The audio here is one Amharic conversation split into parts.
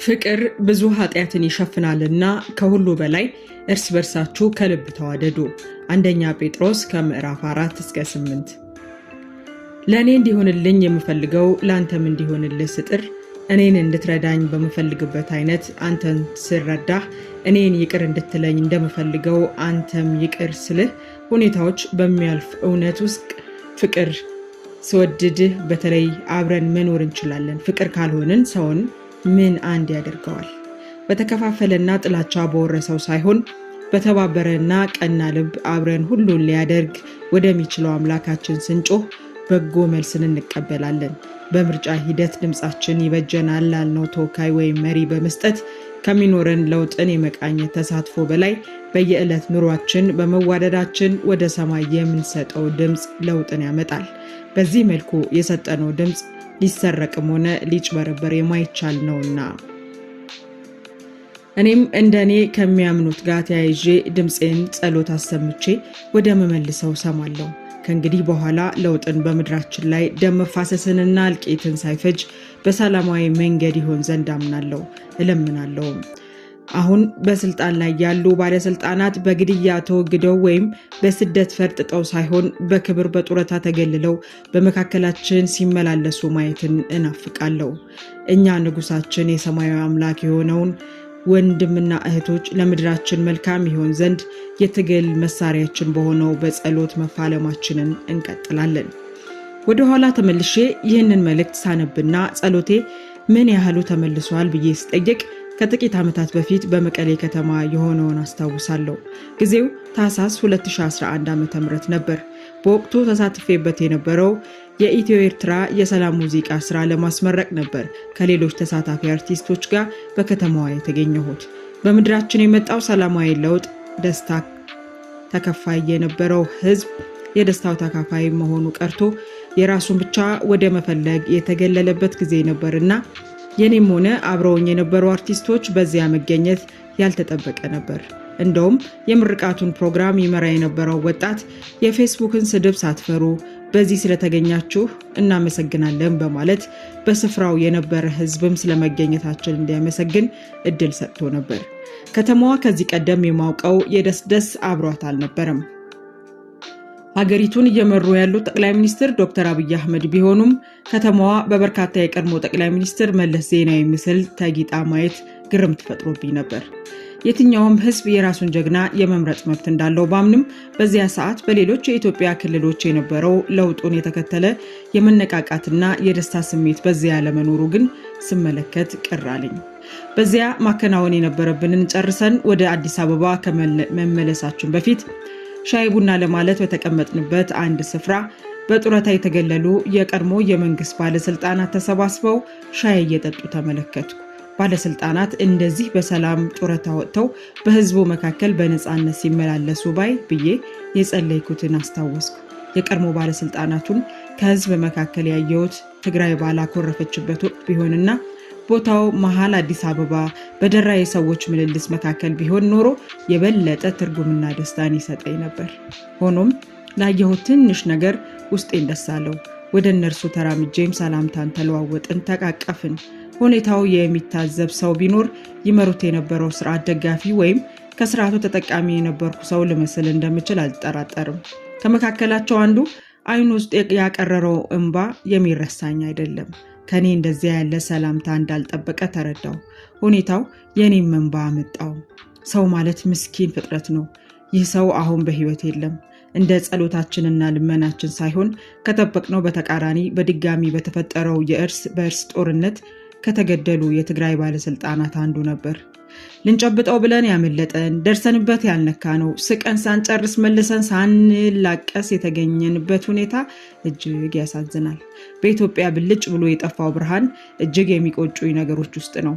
ፍቅር ብዙ ኃጢአትን ይሸፍናልና ከሁሉ በላይ እርስ በርሳችሁ ከልብ ተዋደዱ። አንደኛ ጴጥሮስ ከምዕራፍ 4 እስከ 8። ለእኔ እንዲሆንልኝ የምፈልገው ለአንተም እንዲሆንልህ ስጥር። እኔን እንድትረዳኝ በምፈልግበት አይነት አንተን ስረዳህ እኔን ይቅር እንድትለኝ እንደምፈልገው አንተም ይቅር ስልህ ሁኔታዎች በሚያልፍ እውነት ውስጥ ፍቅር ስወድድህ በተለይ አብረን መኖር እንችላለን። ፍቅር ካልሆንን ሰውን ምን አንድ ያደርገዋል? በተከፋፈለና ጥላቻ በወረሰው ሳይሆን በተባበረና ቀና ልብ አብረን ሁሉን ሊያደርግ ወደሚችለው አምላካችን ስንጮህ በጎ መልስን እንቀበላለን። በምርጫ ሂደት ድምጻችን ይበጀናል ላልነው ተወካይ ወይም መሪ በመስጠት ከሚኖረን ለውጥን የመቃኘት ተሳትፎ በላይ በየዕለት ኑሯችን በመዋደዳችን ወደ ሰማይ የምንሰጠው ድምጽ ለውጥን ያመጣል። በዚህ መልኩ የሰጠነው ድምጽ ሊሰረቅም ሆነ ሊጭበረበር የማይቻል ነውና። እኔም እንደኔ ከሚያምኑት ጋር ተያይዤ ድምፄን ጸሎት አሰምቼ ወደ መመልሰው ሰማለሁ። ከእንግዲህ በኋላ ለውጥን በምድራችን ላይ ደም መፋሰስንና እልቂትን ሳይፈጅ በሰላማዊ መንገድ ይሆን ዘንድ አምናለሁ፣ እለምናለሁ። አሁን በስልጣን ላይ ያሉ ባለስልጣናት በግድያ ተወግደው ወይም በስደት ፈርጥጠው ሳይሆን በክብር በጡረታ ተገልለው በመካከላችን ሲመላለሱ ማየትን እናፍቃለሁ። እኛ ንጉሳችን የሰማያዊ አምላክ የሆነውን ወንድምና እህቶች ለምድራችን መልካም ይሆን ዘንድ የትግል መሳሪያችን በሆነው በጸሎት መፋለማችንን እንቀጥላለን። ወደ ኋላ ተመልሼ ይህንን መልእክት ሳነብና ጸሎቴ ምን ያህሉ ተመልሷል ብዬ ስጠይቅ ከጥቂት ዓመታት በፊት በመቀሌ ከተማ የሆነውን አስታውሳለሁ። ጊዜው ታህሳስ 2011 ዓ.ም ነበር። በወቅቱ ተሳትፌበት የነበረው የኢትዮ ኤርትራ የሰላም ሙዚቃ ስራ ለማስመረቅ ነበር ከሌሎች ተሳታፊ አርቲስቶች ጋር በከተማዋ የተገኘሁት። በምድራችን የመጣው ሰላማዊ ለውጥ ደስታ ተከፋይ የነበረው ህዝብ የደስታው ተካፋይ መሆኑ ቀርቶ የራሱን ብቻ ወደ መፈለግ የተገለለበት ጊዜ ነበርና የኔም ሆነ አብረውኝ የነበሩ አርቲስቶች በዚያ መገኘት ያልተጠበቀ ነበር። እንደውም የምርቃቱን ፕሮግራም ይመራ የነበረው ወጣት የፌስቡክን ስድብ ሳትፈሩ በዚህ ስለተገኛችሁ እናመሰግናለን በማለት በስፍራው የነበረ ህዝብም ስለመገኘታችን እንዲያመሰግን እድል ሰጥቶ ነበር። ከተማዋ ከዚህ ቀደም የማውቀው የደስደስ አብሯት አልነበረም። ሀገሪቱን እየመሩ ያሉት ጠቅላይ ሚኒስትር ዶክተር አብይ አህመድ ቢሆኑም ከተማዋ በበርካታ የቀድሞ ጠቅላይ ሚኒስትር መለስ ዜናዊ ምስል ተጊጣ ማየት ግርምት ፈጥሮብኝ ነበር። የትኛውም ህዝብ የራሱን ጀግና የመምረጥ መብት እንዳለው ባምንም በዚያ ሰዓት በሌሎች የኢትዮጵያ ክልሎች የነበረው ለውጡን የተከተለ የመነቃቃትና የደስታ ስሜት በዚያ ለመኖሩ ግን ስመለከት ቅር አለኝ። በዚያ ማከናወን የነበረብንን ጨርሰን ወደ አዲስ አበባ ከመመለሳችን በፊት ሻይ ቡና ለማለት በተቀመጥንበት አንድ ስፍራ በጡረታ የተገለሉ የቀድሞ የመንግስት ባለስልጣናት ተሰባስበው ሻይ እየጠጡ ተመለከትኩ። ባለስልጣናት እንደዚህ በሰላም ጡረታ ወጥተው በህዝቡ መካከል በነፃነት ሲመላለሱ ባይ ብዬ የጸለይኩትን አስታወስኩ። የቀድሞ ባለስልጣናቱን ከህዝብ መካከል ያየሁት ትግራይ ባላኮረፈችበት ወቅት ቢሆንና ቦታው መሃል አዲስ አበባ በደራ የሰዎች ምልልስ መካከል ቢሆን ኖሮ የበለጠ ትርጉምና ደስታን ይሰጠኝ ነበር። ሆኖም ላየሁት ትንሽ ነገር ውስጤን ደስ አለው። ወደ እነርሱ ተራምጄም ሰላምታን ተለዋወጥን፣ ተቃቀፍን። ሁኔታው የሚታዘብ ሰው ቢኖር ይመሩት የነበረው ስርዓት ደጋፊ ወይም ከስርዓቱ ተጠቃሚ የነበርኩ ሰው ልመስል እንደምችል አልጠራጠርም። ከመካከላቸው አንዱ አይኑ ውስጥ ያቀረረው እንባ የሚረሳኝ አይደለም። ከኔ እንደዚያ ያለ ሰላምታ እንዳልጠበቀ ተረዳው። ሁኔታው የኔም እንባ አመጣው። ሰው ማለት ምስኪን ፍጥረት ነው። ይህ ሰው አሁን በህይወት የለም። እንደ ጸሎታችንና ልመናችን ሳይሆን ከጠበቅነው በተቃራኒ በድጋሚ በተፈጠረው የእርስ በእርስ ጦርነት ከተገደሉ የትግራይ ባለስልጣናት አንዱ ነበር። ልንጨብጠው ብለን ያመለጠን፣ ደርሰንበት ያልነካ ነው። ስቀን ሳንጨርስ መልሰን ሳንላቀስ የተገኘንበት ሁኔታ እጅግ ያሳዝናል። በኢትዮጵያ ብልጭ ብሎ የጠፋው ብርሃን እጅግ የሚቆጩኝ ነገሮች ውስጥ ነው።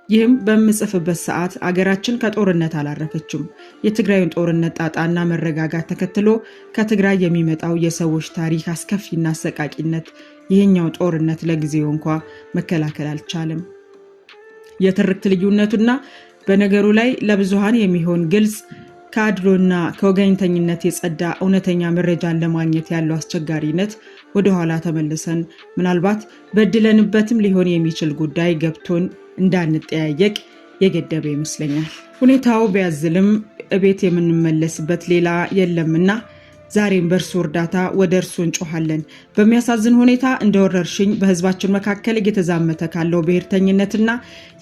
ይህም በምጽፍበት ሰዓት አገራችን ከጦርነት አላረፈችም። የትግራይን ጦርነት ጣጣና መረጋጋት ተከትሎ ከትግራይ የሚመጣው የሰዎች ታሪክ አስከፊና አሰቃቂነት ይህኛው ጦርነት ለጊዜው እንኳ መከላከል አልቻለም። የትርክት ልዩነቱና በነገሩ ላይ ለብዙሃን የሚሆን ግልጽ ከአድሎና ከወገኝተኝነት የጸዳ እውነተኛ መረጃን ለማግኘት ያለው አስቸጋሪነት ወደ ኋላ ተመልሰን ምናልባት በድለንበትም ሊሆን የሚችል ጉዳይ ገብቶን እንዳንጠያየቅ የገደበ ይመስለኛል። ሁኔታው ቢያዝልም እቤት የምንመለስበት ሌላ የለምና ዛሬም በእርሱ እርዳታ ወደ እርሱ እንጮሃለን። በሚያሳዝን ሁኔታ እንደ ወረርሽኝ በህዝባችን መካከል እየተዛመተ ካለው ብሔርተኝነትና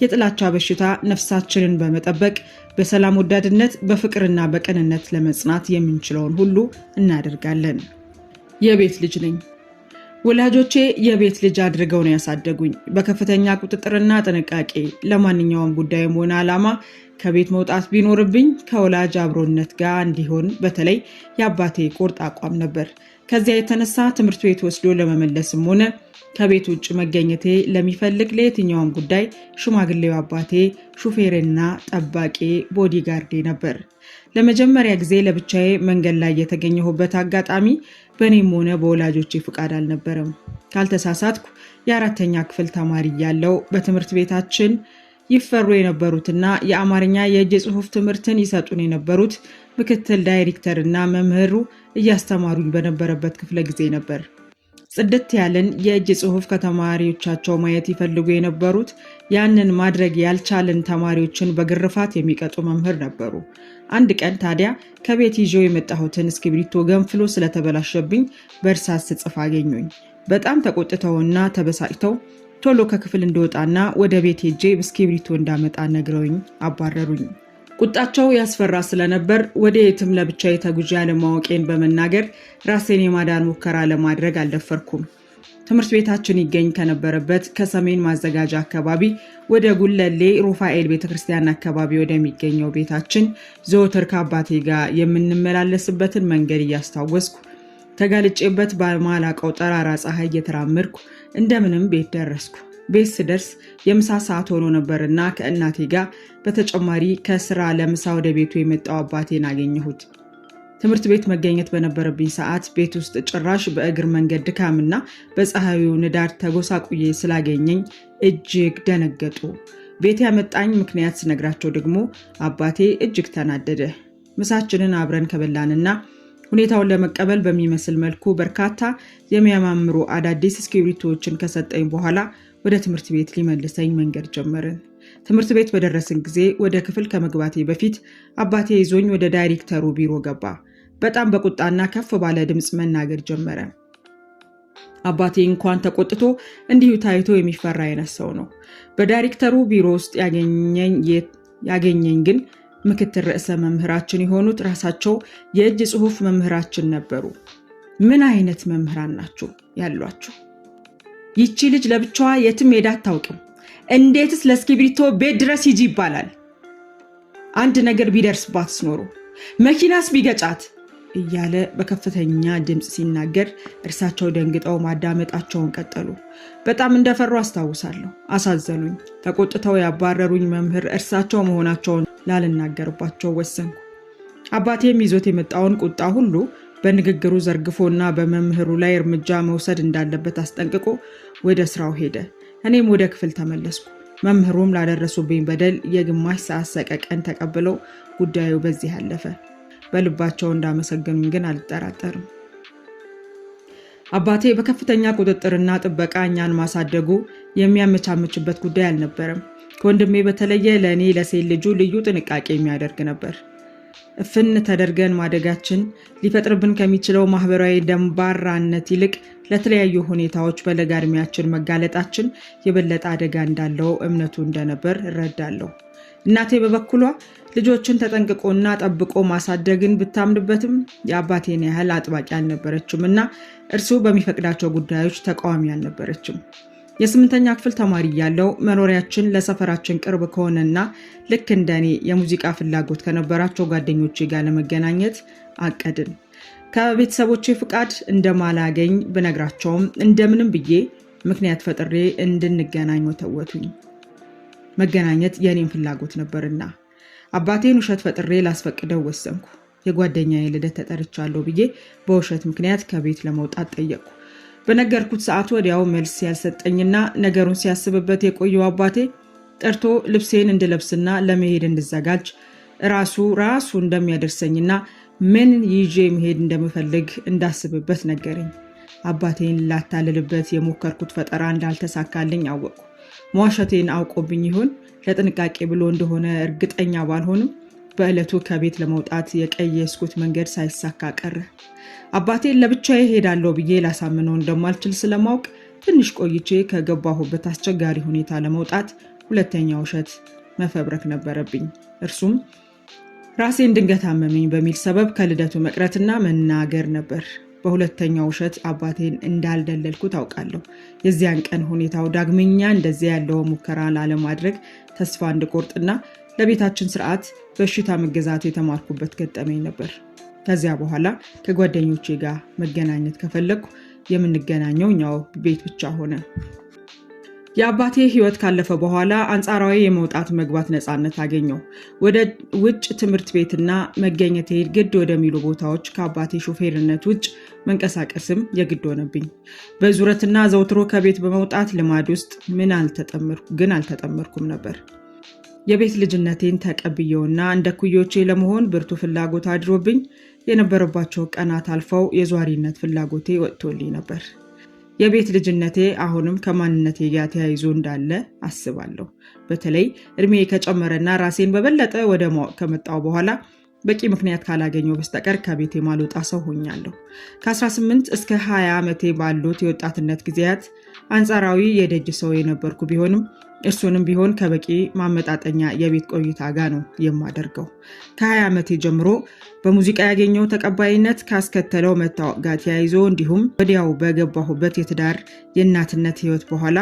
የጥላቻ በሽታ ነፍሳችንን በመጠበቅ በሰላም ወዳድነት፣ በፍቅርና በቅንነት ለመጽናት የምንችለውን ሁሉ እናደርጋለን። የቤት ልጅ ነኝ። ወላጆቼ የቤት ልጅ አድርገው ነው ያሳደጉኝ። በከፍተኛ ቁጥጥርና ጥንቃቄ ለማንኛውም ጉዳይም ሆነ ዓላማ ከቤት መውጣት ቢኖርብኝ ከወላጅ አብሮነት ጋር እንዲሆን በተለይ የአባቴ ቁርጥ አቋም ነበር። ከዚያ የተነሳ ትምህርት ቤት ወስዶ ለመመለስም ሆነ ከቤት ውጭ መገኘቴ ለሚፈልግ ለየትኛውም ጉዳይ ሽማግሌው አባቴ ሹፌርና ጠባቂ ቦዲጋርዴ ነበር። ለመጀመሪያ ጊዜ ለብቻዬ መንገድ ላይ የተገኘሁበት አጋጣሚ በእኔም ሆነ በወላጆቼ ፍቃድ አልነበረም። ካልተሳሳትኩ የአራተኛ ክፍል ተማሪ እያለሁ በትምህርት ቤታችን ይፈሩ የነበሩትና የአማርኛ የእጅ ጽሑፍ ትምህርትን ይሰጡን የነበሩት ምክትል ዳይሬክተርና መምህሩ እያስተማሩኝ በነበረበት ክፍለ ጊዜ ነበር። ጽድት ያለን የእጅ ጽሑፍ ከተማሪዎቻቸው ማየት ይፈልጉ የነበሩት ያንን ማድረግ ያልቻልን ተማሪዎችን በግርፋት የሚቀጡ መምህር ነበሩ። አንድ ቀን ታዲያ ከቤት ይዤው የመጣሁትን እስክሪብቶ ገንፍሎ ስለተበላሸብኝ በእርሳስ ስጽፍ አገኙኝ። በጣም ተቆጥተውና ተበሳጭተው ቶሎ ከክፍል እንደወጣና ወደ ቤት ሄጄ እስክሪብቶ እንዳመጣ ነግረውኝ አባረሩኝ። ቁጣቸው ያስፈራ ስለነበር ወደ የትም ለብቻዬ ተጉዤ አለማወቄን በመናገር ራሴን የማዳን ሙከራ ለማድረግ አልደፈርኩም። ትምህርት ቤታችን ይገኝ ከነበረበት ከሰሜን ማዘጋጃ አካባቢ ወደ ጉለሌ ሩፋኤል ቤተክርስቲያን አካባቢ ወደሚገኘው ቤታችን ዘወትር ከአባቴ ጋር የምንመላለስበትን መንገድ እያስታወስኩ ተጋልጬበት በማላቀው ጠራራ ፀሐይ እየተራመድኩ እንደምንም ቤት ደረስኩ። ቤት ስደርስ የምሳ ሰዓት ሆኖ ነበርና ከእናቴ ጋር በተጨማሪ ከስራ ለምሳ ወደ ቤቱ የመጣው አባቴን አገኘሁት። ትምህርት ቤት መገኘት በነበረብኝ ሰዓት ቤት ውስጥ ጭራሽ በእግር መንገድ ድካምና በፀሐዩ ንዳድ ተጎሳቁዬ ስላገኘኝ እጅግ ደነገጡ። ቤት ያመጣኝ ምክንያት ስነግራቸው ደግሞ አባቴ እጅግ ተናደደ። ምሳችንን አብረን ከበላንና ሁኔታውን ለመቀበል በሚመስል መልኩ በርካታ የሚያማምሩ አዳዲስ እስክሪብቶዎችን ከሰጠኝ በኋላ ወደ ትምህርት ቤት ሊመልሰኝ መንገድ ጀመርን። ትምህርት ቤት በደረስን ጊዜ ወደ ክፍል ከመግባቴ በፊት አባቴ ይዞኝ ወደ ዳይሬክተሩ ቢሮ ገባ። በጣም በቁጣና ከፍ ባለ ድምፅ መናገር ጀመረ። አባቴ እንኳን ተቆጥቶ እንዲሁ ታይቶ የሚፈራ አይነት ሰው ነው። በዳይሬክተሩ ቢሮ ውስጥ ያገኘኝ ግን ምክትል ርዕሰ መምህራችን የሆኑት ራሳቸው የእጅ ጽሑፍ መምህራችን ነበሩ። ምን አይነት መምህራን ናቸው ያሏቸው? ይቺ ልጅ ለብቻዋ የትም ሄዳ አታውቅም። እንዴትስ ለእስክሪብቶ ቤት ድረስ ሂጂ ይባላል? አንድ ነገር ቢደርስባትስ ኖሮ መኪናስ ቢገጫት እያለ በከፍተኛ ድምፅ ሲናገር እርሳቸው ደንግጠው ማዳመጣቸውን ቀጠሉ። በጣም እንደፈሩ አስታውሳለሁ። አሳዘኑኝ። ተቆጥተው ያባረሩኝ መምህር እርሳቸው መሆናቸውን ላልናገርባቸው ወሰንኩ። አባቴም ይዞት የመጣውን ቁጣ ሁሉ በንግግሩ ዘርግፎና በመምህሩ ላይ እርምጃ መውሰድ እንዳለበት አስጠንቅቆ ወደ ስራው ሄደ። እኔም ወደ ክፍል ተመለስኩ። መምህሩም ላደረሱብኝ በደል የግማሽ ሰዓት ሰቀቀን ተቀብለው ጉዳዩ በዚህ አለፈ። በልባቸው እንዳመሰገኑኝ ግን አልጠራጠርም። አባቴ በከፍተኛ ቁጥጥርና ጥበቃ እኛን ማሳደጉ የሚያመቻመችበት ጉዳይ አልነበረም። ከወንድሜ በተለየ ለእኔ ለሴት ልጁ ልዩ ጥንቃቄ የሚያደርግ ነበር። እፍን ተደርገን ማደጋችን ሊፈጥርብን ከሚችለው ማህበራዊ ደንባራነት ይልቅ ለተለያዩ ሁኔታዎች በለጋ ዕድሜያችን መጋለጣችን የበለጠ አደጋ እንዳለው እምነቱ እንደነበር እረዳለሁ። እናቴ በበኩሏ ልጆችን ተጠንቅቆና ጠብቆ ማሳደግን ብታምንበትም የአባቴን ያህል አጥባቂ አልነበረችም እና እርሱ በሚፈቅዳቸው ጉዳዮች ተቃዋሚ አልነበረችም። የ8ኛ ክፍል ተማሪ ያለው መኖሪያችን ለሰፈራችን ቅርብ ከሆነና ልክ እንደኔ የሙዚቃ ፍላጎት ከነበራቸው ጓደኞቼ ጋር ለመገናኘት አቀድን። ከቤተሰቦቼ ፍቃድ እንደማላገኝ ብነግራቸውም እንደምንም ብዬ ምክንያት ፈጥሬ እንድንገናኝ ወተወቱኝ። መገናኘት የኔም ፍላጎት ነበርና አባቴን ውሸት ፈጥሬ ላስፈቅደው ወሰንኩ። የጓደኛዬ ልደት ተጠርቻለሁ ብዬ በውሸት ምክንያት ከቤት ለመውጣት ጠየቅኩ። በነገርኩት ሰዓት ወዲያው መልስ ያልሰጠኝና ነገሩን ሲያስብበት የቆየው አባቴ ጠርቶ ልብሴን እንድለብስና ለመሄድ እንድዘጋጅ ራሱ እንደሚያደርሰኝና ምን ይዤ መሄድ እንደምፈልግ እንዳስብበት ነገረኝ። አባቴን ላታልልበት የሞከርኩት ፈጠራ እንዳልተሳካልኝ አወቅኩ። መዋሸቴን አውቆብኝ ይሆን ለጥንቃቄ ብሎ እንደሆነ እርግጠኛ ባልሆንም በእለቱ ከቤት ለመውጣት የቀየስኩት መንገድ ሳይሳካ ቀረ። አባቴን ለብቻዬ ሄዳለሁ ብዬ ላሳምነው እንደማልችል ስለማውቅ ትንሽ ቆይቼ ከገባሁበት አስቸጋሪ ሁኔታ ለመውጣት ሁለተኛ ውሸት መፈብረክ ነበረብኝ። እርሱም ራሴን ድንገት አመመኝ በሚል ሰበብ ከልደቱ መቅረትና መናገር ነበር። በሁለተኛው ውሸት አባቴን እንዳልደለልኩ ታውቃለሁ። የዚያን ቀን ሁኔታው ዳግመኛ እንደዚያ ያለው ሙከራ ላለማድረግ ተስፋ እንድቆርጥና ለቤታችን ስርዓት በሽታ መገዛት የተማርኩበት ገጠመኝ ነበር። ከዚያ በኋላ ከጓደኞቼ ጋር መገናኘት ከፈለኩ የምንገናኘው እኛው ቤት ብቻ ሆነ። የአባቴ ህይወት ካለፈ በኋላ አንጻራዊ የመውጣት መግባት ነፃነት አገኘው። ወደ ውጭ ትምህርት ቤትና መገኘት ግድ ወደሚሉ ቦታዎች ከአባቴ ሾፌርነት ውጭ መንቀሳቀስም የግድ ሆነብኝ። በዙረትና ዘውትሮ ከቤት በመውጣት ልማድ ውስጥ አልተጠመርኩም ነበር። የቤት ልጅነቴን ተቀብየውና እንደ ኩዮቼ ለመሆን ብርቱ ፍላጎት አድሮብኝ የነበረባቸው ቀናት አልፈው የዟሪነት ፍላጎቴ ወጥቶልኝ ነበር። የቤት ልጅነቴ አሁንም ከማንነቴ ጋር ተያይዞ እንዳለ አስባለሁ። በተለይ እድሜ ከጨመረና ራሴን በበለጠ ወደ ማወቅ ከመጣው በኋላ በቂ ምክንያት ካላገኘው በስተቀር ከቤት የማልወጣ ሰው ሆኛለሁ። ከ18 እስከ 20 ዓመቴ ባሉት የወጣትነት ጊዜያት አንጻራዊ የደጅ ሰው የነበርኩ ቢሆንም እሱንም ቢሆን ከበቂ ማመጣጠኛ የቤት ቆይታ ጋር ነው የማደርገው። ከ20 ዓመቴ ጀምሮ በሙዚቃ ያገኘው ተቀባይነት ካስከተለው መታወቅ ጋር ተያይዞ እንዲሁም ወዲያው በገባሁበት የትዳር የእናትነት ህይወት በኋላ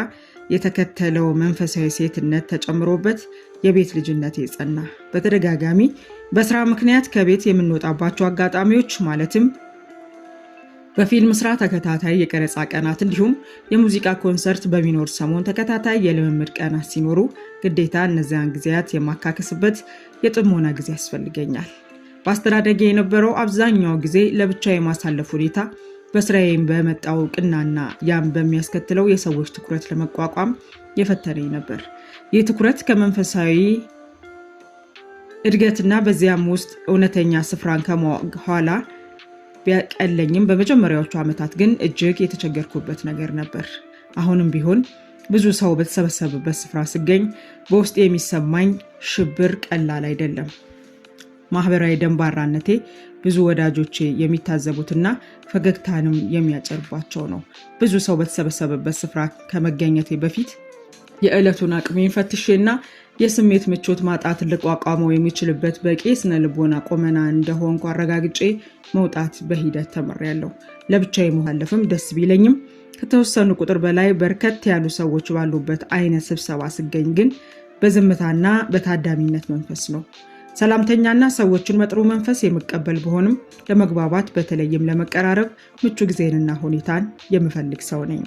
የተከተለው መንፈሳዊ ሴትነት ተጨምሮበት የቤት ልጅነቴ ጸና። በተደጋጋሚ በስራ ምክንያት ከቤት የምንወጣባቸው አጋጣሚዎች ማለትም በፊልም ስራ ተከታታይ የቀረጻ ቀናት እንዲሁም የሙዚቃ ኮንሰርት በሚኖር ሰሞን ተከታታይ የልምምድ ቀናት ሲኖሩ ግዴታ እነዚያን ጊዜያት የማካከስበት የጥሞና ጊዜ ያስፈልገኛል። በአስተዳደጌ የነበረው አብዛኛው ጊዜ ለብቻ የማሳለፍ ሁኔታ በስራዬም በመጣው እውቅናና ያም በሚያስከትለው የሰዎች ትኩረት ለመቋቋም የፈተነኝ ነበር። ይህ ትኩረት ከመንፈሳዊ እድገትና በዚያም ውስጥ እውነተኛ ስፍራን ከማወቅ ኋላ ቢያቀለኝም በመጀመሪያዎቹ ዓመታት ግን እጅግ የተቸገርኩበት ነገር ነበር። አሁንም ቢሆን ብዙ ሰው በተሰበሰበበት ስፍራ ስገኝ በውስጥ የሚሰማኝ ሽብር ቀላል አይደለም። ማህበራዊ ደንባራነቴ ብዙ ወዳጆቼ የሚታዘቡትና ፈገግታንም የሚያጨርባቸው ነው። ብዙ ሰው በተሰበሰበበት ስፍራ ከመገኘቴ በፊት የዕለቱን አቅሜን ፈትሼና የስሜት ምቾት ማጣት ልቋቋመው የሚችልበት በቂ ስነ ልቦና ቆመና እንደሆንኩ አረጋግጬ መውጣት በሂደት ተመሪያለሁ። ለብቻዬ መሐለፍም ደስ ቢለኝም ከተወሰኑ ቁጥር በላይ በርከት ያሉ ሰዎች ባሉበት አይነት ስብሰባ ስገኝ ግን በዝምታና በታዳሚነት መንፈስ ነው። ሰላምተኛና ሰዎችን መጥሩ መንፈስ የምቀበል ቢሆንም ለመግባባት በተለይም ለመቀራረብ ምቹ ጊዜንና ሁኔታን የምፈልግ ሰው ነኝ።